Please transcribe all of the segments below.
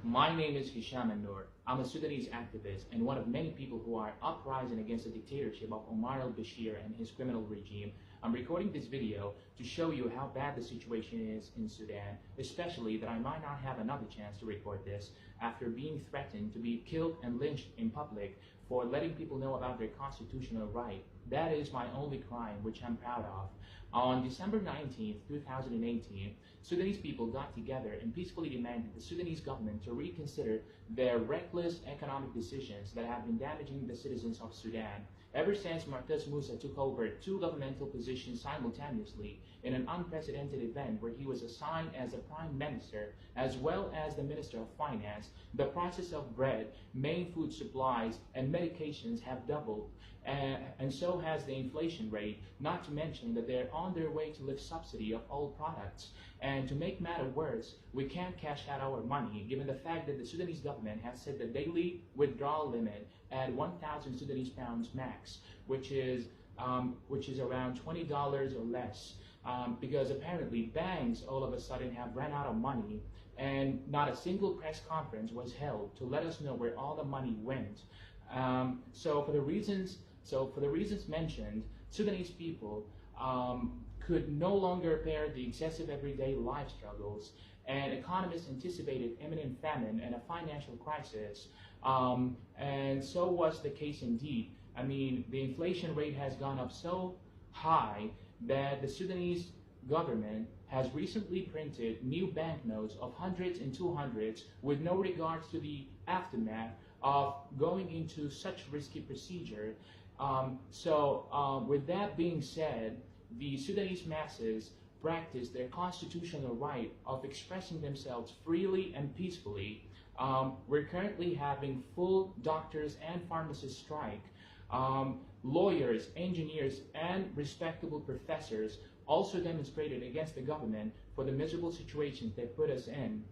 My name is Hisham Noor. I'm a Sudanese activist and one of many people who are uprising against the dictatorship of Omar al-Bashir and his criminal regime. I'm recording this video to show you how bad the situation is in Sudan, especially that I might not have another chance to record this after being threatened to be killed and lynched in public for letting people know about their constitutional right. That is my only crime, which I'm proud of. On December 19, 2018, Sudanese people got together and peacefully demanded the Sudanese government to reconsider their reckless economic decisions that have been damaging the citizens of Sudan. Ever since Mu'taz Musa took over two governmental positions simultaneously in an unprecedented event where he was assigned as a prime minister as well as the minister of finance, the prices of bread, main food supplies, and medications have doubled, and so has the inflation rate, not to mention that they're on their way to lift subsidy of all products. And to make matter worse, we can't cash out our money given the fact that the Sudanese government has set the daily withdrawal limit at 1,000 Sudanese pounds max, which is around $20 or less, because apparently banks all of a sudden have run out of money, and not a single press conference was held to let us know where all the money went. So for the reasons mentioned, Sudanese people could no longer bear the excessive everyday life struggles, and economists anticipated imminent famine and a financial crisis, and so was the case indeed. I mean, the inflation rate has gone up so high that the Sudanese government has recently printed new banknotes of hundreds and 200s with no regards to the aftermath of going into such risky procedure. With that being said, the Sudanese masses practice their constitutional right of expressing themselves freely and peacefully. We're currently having full doctors and pharmacists strike. Lawyers, engineers, and respectable professors also demonstrated against the government for the miserable situations they put us in.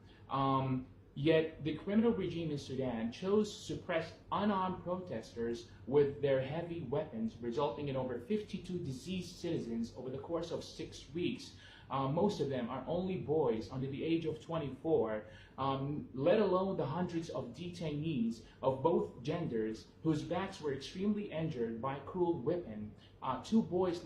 Yet the criminal regime in Sudan chose to suppress unarmed protesters with their heavy weapons, resulting in over 52 deceased citizens over the course of 6 weeks. Most of them are only boys under the age of 24, let alone the hundreds of detainees of both genders whose backs were extremely injured by cruel whipping. Two boys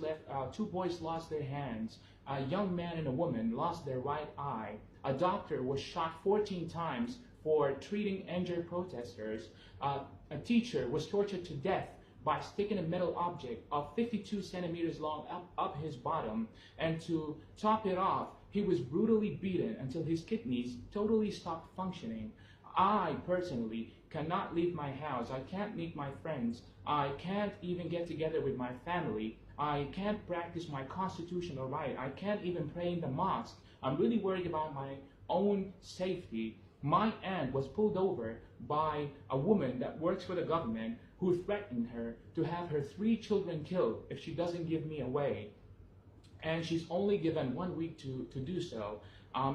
lost their hands. A young man and a woman lost their right eye. A doctor was shot 14 times for treating injured protesters. A teacher was tortured to death by sticking a metal object of 52 centimeters long up his bottom, and to top it off, he was brutally beaten until his kidneys totally stopped functioning. I personally cannot leave my house. I can't meet my friends. I can't even get together with my family. I can't practice my constitutional right. I can't even pray in the mosque. I'm really worried about my own safety. My aunt was pulled over by a woman that works for the government who threatened her to have her 3 children killed if she doesn't give me away. And she's only given 1 week to do so.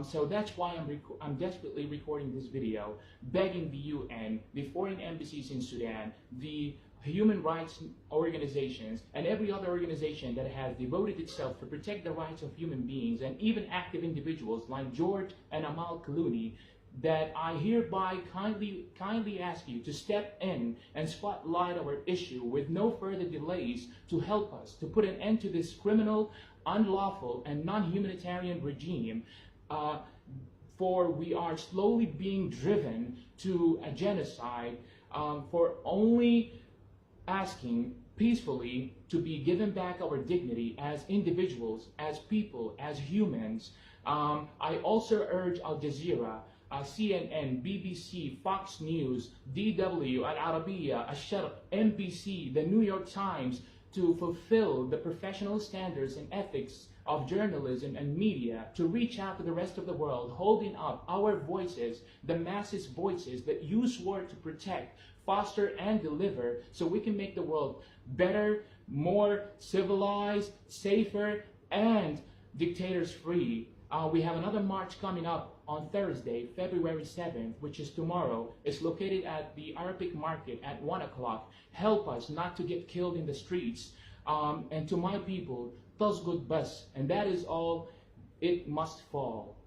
So that's why I'm desperately recording this video, begging the UN, the foreign embassies in Sudan, the human rights organizations, and every other organization that has devoted itself to protect the rights of human beings, and even active individuals like George and Amal Clooney, that I hereby kindly ask you to step in and spotlight our issue with no further delays to help us to put an end to this criminal, unlawful, and non-humanitarian regime, for we are slowly being driven to a genocide, for only asking peacefully to be given back our dignity as individuals, as people, as humans. I also urge Al Jazeera, CNN, BBC, Fox News, DW, Al Arabiya, Al Sharq, NBC, the New York Times to fulfill the professional standards and ethics of journalism and media, to reach out to the rest of the world, holding up our voices, the masses' voices that you swore to protect, foster, and deliver, so we can make the world better, more civilized, safer, and dictators-free. We have another march coming up on Thursday, February 7th, which is tomorrow. It's located at the Arabic Market at 1 o'clock. Help us not to get killed in the streets. And to my people, tasgud bas, and that is all, it must fall.